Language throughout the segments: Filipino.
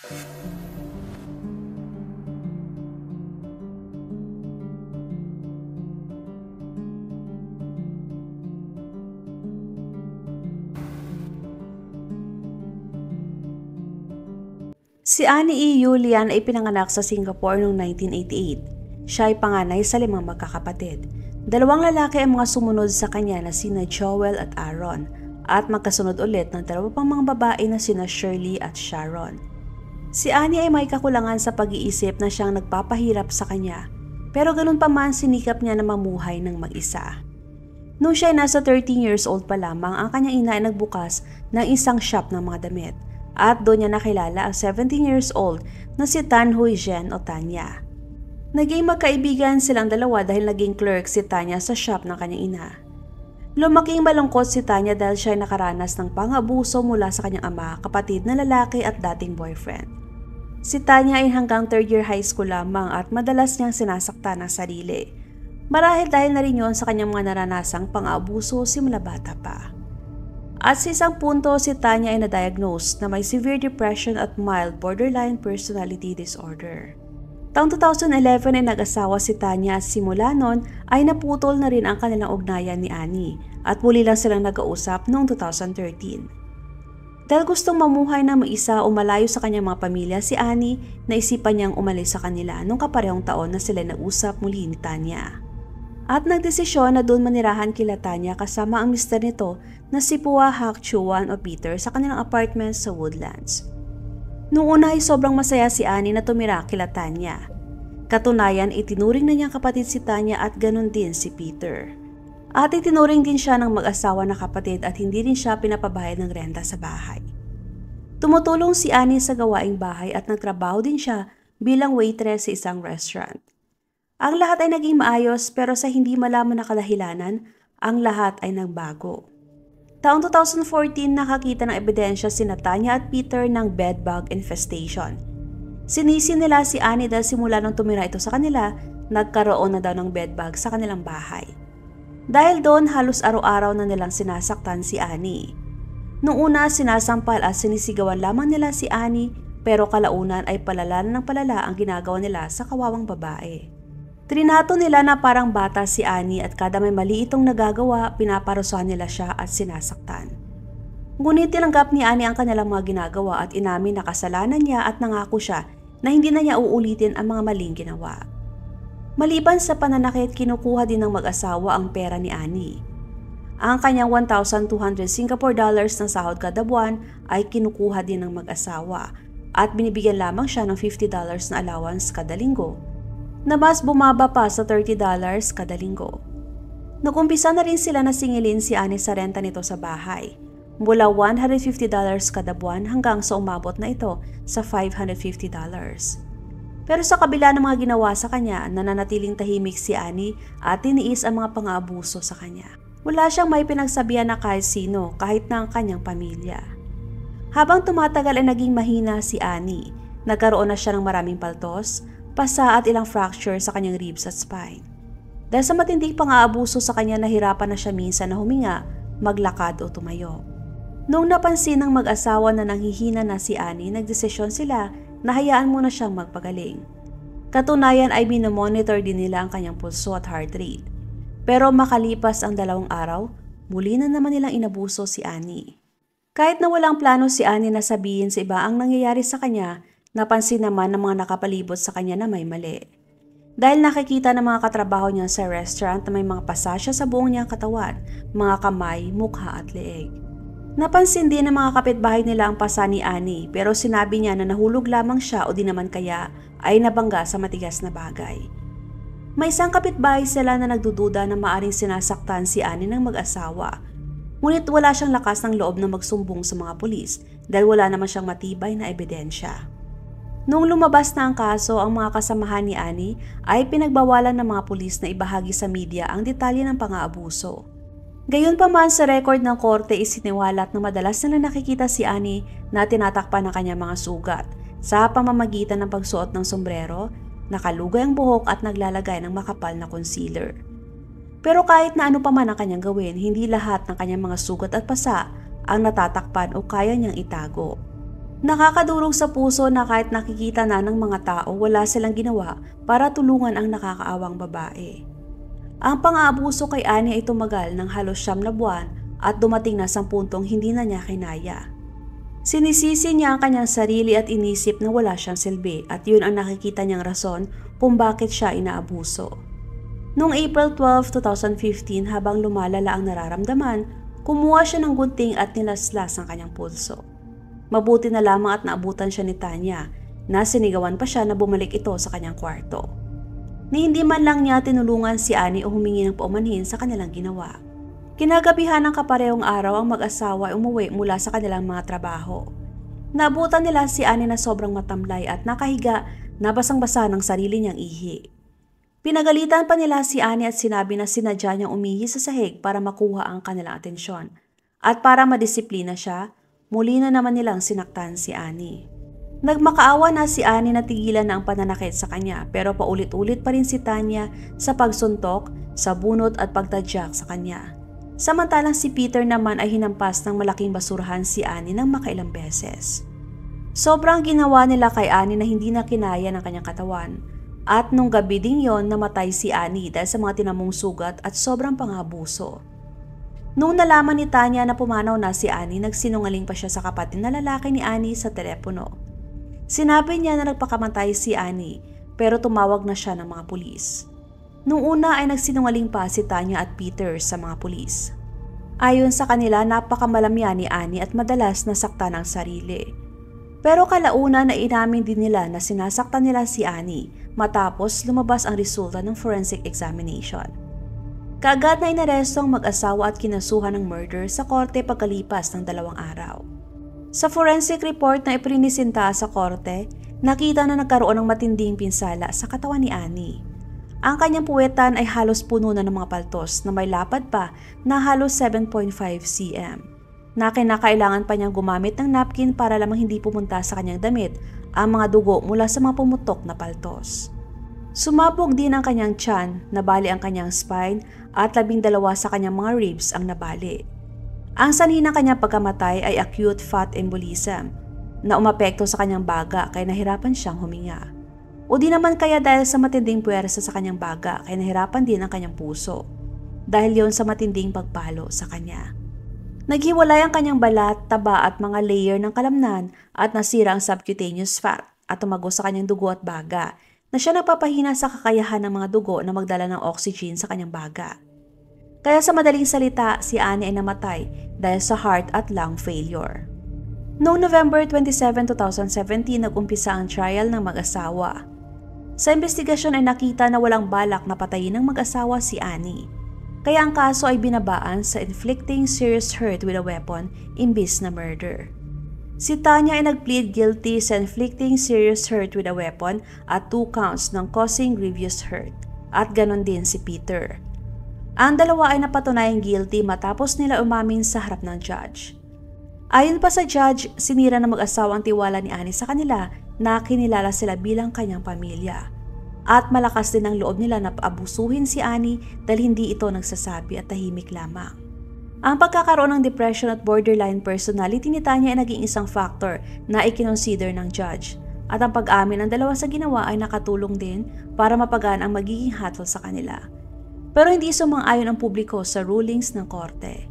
Si Annie E. Yulian ay pinanganak sa Singapore noong 1988. Siya ay panganay sa 5 magkakapatid. 2 lalaki ang mga sumunod sa kanya na sina Joel at Aaron, at magkasunod ulit ng 2 pang mga babae na sina Shirley at Sharon. Si Annie ay may kakulangan sa pag-iisip na siyang nagpapahirap sa kanya, pero ganun pa man sinikap niya na mamuhay ng mag-isa. Nung siya ay nasa 13 years old pa lamang, ang kanyang ina ay nagbukas ng isang shop ng mga damit. At doon niya nakilala ang 17 years old na si Tan Hui Zhen o Tanya. Naging magkaibigan silang dalawa dahil naging clerk si Tanya sa shop ng kanyang ina. Lumaking malungkot si Tanya dahil siya ay nakaranas ng pang-abuso mula sa kanyang ama, kapatid na lalaki at dating boyfriend. Si Tanya ay hanggang 3rd year high school lamang at madalas niyang sinasaktan ang sarili. Marahil dahil na rin yun sa kanyang mga naranasang pang-abuso simula bata pa. At sa isang punto, si Tanya ay na-diagnose na may severe depression at mild borderline personality disorder. Taong 2011 ay nag-asawa si Tanya at simula noon ay naputol na rin ang kanilang ugnayan ni Annie at muli lang silang nag-uusap noong 2013. Dahil gustong mamuhay na mag-isa o malayo sa kanyang mga pamilya, si Annie naisipan niyang umalis sa kanila noong kaparehong taon na sila nag-usap muli ni Tanya. At nagdesisyon na doon manirahan kila Tanya kasama ang mister nito na si Pua Hak Chuan o Peter sa kanilang apartment sa Woodlands. Noong una ay sobrang masaya si Annie na tumira kila Tanya. Katunayan, itinuring na niyang kapatid si Tanya at ganun din si Peter. At itinuring din siya ng mag-asawa na kapatid at hindi rin siya pinapabayad ng renta sa bahay. Tumutulong si Annie sa gawaing bahay at nagtrabaho din siya bilang waitress sa isang restaurant. Ang lahat ay naging maayos pero sa hindi malaman na kadahilanan, ang lahat ay nagbago. Taong 2014 nakakita ng ebidensya sina Tanya at Peter ng bedbug infestation. Sinisi nila si Annie dahil simula nung tumira ito sa kanila, nagkaroon na daw ng bedbug sa kanilang bahay. Dahil doon halos araw-araw na nilang sinasaktan si Annie. Noong una sinasampal at sinisigawan lamang nila si Annie pero kalaunan ay palala ng palala ang ginagawa nila sa kawawang babae. Trinato nila na parang bata si Annie at kada may mali itong nagagawa, pinaparusahan nila siya at sinasaktan. Ngunit tinanggap ni Annie ang kanilang mga ginagawa at inamin na kasalanan niya at nangako siya na hindi na niya uulitin ang mga maling ginawa. Maliban sa pananakit, kinukuha din ng mag-asawa ang pera ni Annie. Ang kanyang 1,200 Singapore dollars na sahod kada buwan ay kinukuha din ng mag-asawa at binibigyan lamang siya ng $50 na allowance kada linggo, na mas bumaba pa sa $30 kada linggo. Nagumpisa na rin sila na singilin si Annie sa renta nito sa bahay, mula $150 kada buwan hanggang sa umabot na ito sa $550. Pero sa kabila ng mga ginawa sa kanya, nananatiling tahimik si Annie at tiniis ang mga pang-aabuso sa kanya. Wala siyang may pinagsabihan na kahit sino, kahit na ang kanyang pamilya. Habang tumatagal ay naging mahina si Annie, nagkaroon na siya ng maraming paltos, pasa at ilang fracture sa kanyang ribs at spine. Dahil sa matinding pang-aabuso sa kanya, nahirapan na siya minsan na huminga, maglakad o tumayo. Noong napansin ng mag-asawa na nanghihina na si Annie, nagdesisyon sila na hayaan muna siyang magpagaling. Katunayan ay minomonitor din nila ang kanyang pulso at heart rate. Pero makalipas ang 2 araw, muli na naman nilang inabuso si Annie. Kahit na walang plano si Annie na sabihin sa iba ang nangyayari sa kanya, napansin naman ng mga nakapalibot sa kanya na may mali. Dahil nakikita ng mga katrabaho niya sa restaurant na may mga pasasya sa buong niyang katawan, mga kamay, mukha at leeg. Napansin din ng mga kapitbahay nila ang pasa ni Annie pero sinabi niya na nahulog lamang siya o di naman kaya ay nabangga sa matigas na bagay. May isang kapitbahay sila na nagdududa na maaring sinasaktan si Annie ng mag-asawa. Ngunit wala siyang lakas ng loob na magsumbong sa mga pulis dahil wala naman siyang matibay na ebidensya. Noong lumabas na ang kaso, ang mga kasamahan ni Annie ay pinagbawalan ng mga pulis na ibahagi sa media ang detalye ng pang-aabuso. Gayunpaman sa record ng korte isiniwalat na madalas na nakikita si Annie na tinatakpan ng kanyang mga sugat sa pamamagitan ng pagsuot ng sombrero, nakalugay ang buhok at naglalagay ng makapal na concealer. Pero kahit na ano pa man ang kanyang gawin, hindi lahat ng kanyang mga sugat at pasa ang natatakpan o kaya niyang itago. Nakakadurog sa puso na kahit nakikita na ng mga tao wala silang ginawa para tulungan ang nakakaawang babae. Ang pang-aabuso kay Annie ay tumagal ng halos 9 na buwan at dumating na sa puntong hindi na niya kinaya. Sinisisi niya ang kanyang sarili at inisip na wala siyang silbi at yun ang nakikita niyang rason kung bakit siya inaabuso. Noong April 12, 2015 habang lumalala ang nararamdaman, kumuha siya ng gunting at nilaslas ang kanyang pulso. Mabuti na lamang at naabutan siya ni Tanya na sinigawan pa siya na bumalik ito sa kanyang kwarto. Ni hindi man lang niya tinulungan si Annie o humingi ng paumanhin sa kanilang ginawa. Kinagabihan ng kaparehong araw ang mag-asawa ay umuwi mula sa kanilang mga trabaho. Naabutan nila si Annie na sobrang matamlay at nakahiga na basang-basa ng sarili niyang ihi. Pinagalitan pa nila si Annie at sinabi na sinadya niyang umihi sa sahig para makuha ang kanilang atensyon. At para madisiplina siya, muli na naman nilang sinaktan si Annie. Nagmakaawa na si Annie na tigilan na ang pananakit sa kanya pero paulit-ulit pa rin si Tanya sa pagsuntok, sa bunot at pagtadyak sa kanya. Samantalang si Peter naman ay hinampas ng malaking basurahan si Annie ng makailang beses. Sobrang ginawa nila kay Annie na hindi na kinaya ng kanyang katawan. At nung gabi ding yon namatay si Annie dahil sa mga tinamong sugat at sobrang pangabuso. Nung nalaman ni Tanya na pumanaw na si Annie, nagsinungaling pa siya sa kapatid na lalaki ni Annie sa telepono. Sinabi niya na nagpakamatay si Annie pero tumawag na siya ng mga pulis. Nung una ay nagsinungaling pa si Tanya at Peter sa mga pulis. Ayon sa kanila, napakamalamya ni Annie at madalas nasaktan ang sarili. Pero kalaunan na inamin din nila na sinasaktan nila si Annie matapos lumabas ang resulta ng forensic examination. Kaagad na inaresto ang mag-asawa at kinasuhan ng murder sa korte pagkalipas ng 2 araw. Sa forensic report na iprinisinta sa korte, nakita na nagkaroon ng matinding pinsala sa katawan ni Annie. Ang kanyang puwetan ay halos puno na ng mga paltos na may lapad pa na halos 7.5 cm. Na kinakailangan pa niyang gumamit ng napkin para lamang hindi pumunta sa kanyang damit ang mga dugo mula sa mga pumutok na paltos. Sumabog din ang kanyang tiyan, nabali ang kanyang spine at 12 sa kanyang mga ribs ang nabali. Ang sanhi ng kanyang pagkamatay ay acute fat embolism na umapekto sa kanyang baga kaya nahirapan siyang huminga. O di naman kaya dahil sa matinding puwersa sa kanyang baga kaya nahirapan din ang kanyang puso dahil yon sa matinding pagpalo sa kanya. Naghiwalay ang kanyang balat, taba at mga layer ng kalamnan at nasira ang subcutaneous fat at tumago sa kanyang dugo at baga na siya nagpapahina sa kakayahan ng mga dugo na magdala ng oxygen sa kanyang baga. Kaya sa madaling salita, si Annie ay namatay dahil sa heart at lung failure. Noong November 27, 2017, nag-umpisa ang trial ng mag-asawa. Sa investigasyon ay nakita na walang balak na patayin ng mag-asawa si Annie. Kaya ang kaso ay binabaan sa inflicting serious hurt with a weapon imbis na murder. Si Tanya ay nag-plead guilty sa inflicting serious hurt with a weapon at 2 counts ng causing grievous hurt. At ganon din si Peter. Ang dalawa ay napatunayang guilty matapos nila umamin sa harap ng judge. Ayon pa sa judge, sinira ng mag-asawa ang tiwala ni Annie sa kanila na kinilala sila bilang kanyang pamilya. At malakas din ang loob nila na paabusuhin si Annie dahil hindi ito nagsasabi at tahimik lamang. Ang pagkakaroon ng depression at borderline personality ni Tanya ay naging isang factor na ikinonsider ng judge. At ang pag-amin ng dalawa sa ginawa ay nakatulong din para mapagaan ang magiging hatol sa kanila. Pero hindi sumang-ayon ang publiko sa rulings ng korte.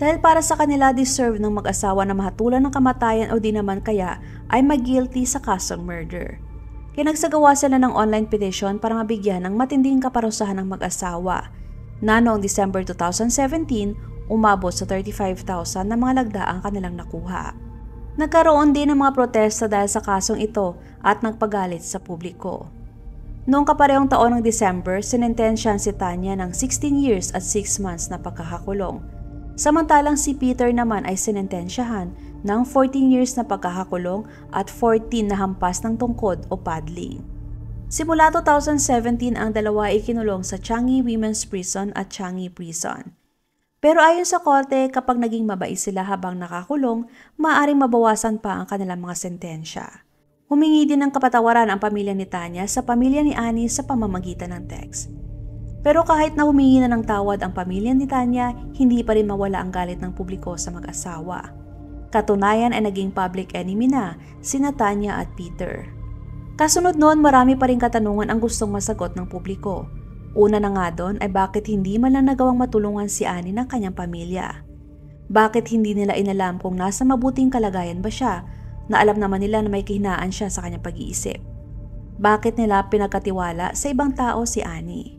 Dahil para sa kanila deserve ng mag-asawa na mahatulan ng kamatayan o di naman kaya ay mag-guilty sa kasong murder. Kaya nagsagawa sila ng online petition para mabigyan ng matinding kaparusahan ng mag-asawa na noong December 2017 umabot sa 35,000 na mga lagda ang kanilang nakuha. Nagkaroon din ng mga protesta dahil sa kasong ito at nagpagalit sa publiko. Noong kaparehong taon ng December, sinentensyahan si Tanya ng 16 years at 6 months na pagkakakulong. Samantalang si Peter naman ay sinentensyahan ng 14 years na pagkakakulong at 14 na hampas ng tungkod o paddling. Simula 2017 ang dalawa ay kinulong sa Changi Women's Prison at Changi Prison. Pero ayon sa korte, kapag naging mabait sila habang nakakulong, maaaring mabawasan pa ang kanilang mga sentensya. Humingi din ng kapatawaran ang pamilya ni Tanya sa pamilya ni Annie sa pamamagitan ng text. Pero kahit na humingi na ng tawad ang pamilya ni Tanya, hindi pa rin mawala ang galit ng publiko sa mag-asawa. Katunayan ay naging public enemy na sina Tanya at Peter. Kasunod noon, marami pa rin katanungan ang gustong masagot ng publiko. Una na nga doon ay bakit hindi man lang nagawang matulungan si Annie ng kanyang pamilya. Bakit hindi nila inalam kung nasa mabuting kalagayan ba siya, na alam naman nila na may kahinaan siya sa kanyang pag-iisip. Bakit nila pinagkatiwala sa ibang tao si Annie?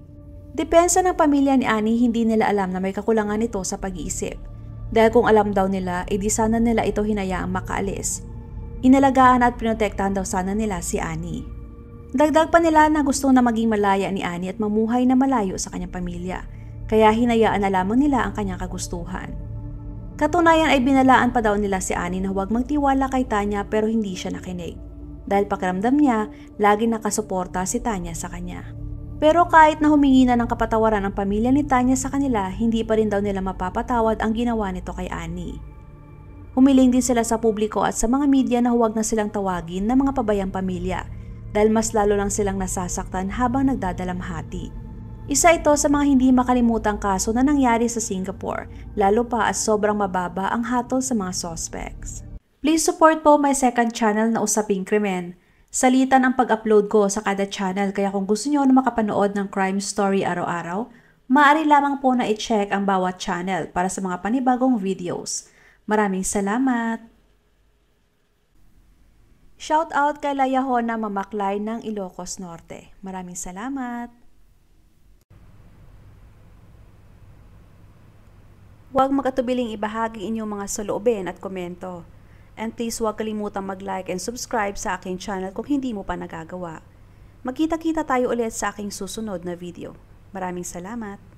Depensa ng pamilya ni Annie, hindi nila alam na may kakulangan nito sa pag-iisip. Dahil kung alam daw nila, edi sana nila ito hinayaang makaalis. Inalagaan at pinotektahan daw sana nila si Annie. Dagdag pa nila na gusto na maging malaya ni Annie at mamuhay na malayo sa kanyang pamilya, kaya hinayaan na lamang nila ang kanyang kagustuhan. Katunayan ay binalaan pa daw nila si Annie na huwag magtiwala kay Tanya pero hindi siya nakinig. Dahil pakiramdam niya, lagi nakasuporta si Tanya sa kanya. Pero kahit na humingi na ng kapatawaran ang pamilya ni Tanya sa kanila, hindi pa rin daw nila mapapatawad ang ginawa nito kay Annie. Humiling din sila sa publiko at sa mga media na huwag na silang tawagin na mga pabayang pamilya dahil mas lalo lang silang nasasaktan habang nagdadalamhati. Isa ito sa mga hindi makalimutang kaso na nangyari sa Singapore, lalo pa at sobrang mababa ang hatol sa mga suspects. Please support po my second channel na Usaping Krimen. Salitan ang pag-upload ko sa kada channel, kaya kung gusto niyo na makapanood ng crime story araw-araw, maaari lamang po na i-check ang bawat channel para sa mga panibagong videos. Maraming salamat! Shout out kay Layahona Mamaklay ng Ilocos Norte. Maraming salamat! Huwag mag-atubiling ibahagi inyong mga saloobin at komento. And please huwag kalimutang mag-like and subscribe sa aking channel kung hindi mo pa nagagawa. Magkita-kita tayo ulit sa aking susunod na video. Maraming salamat!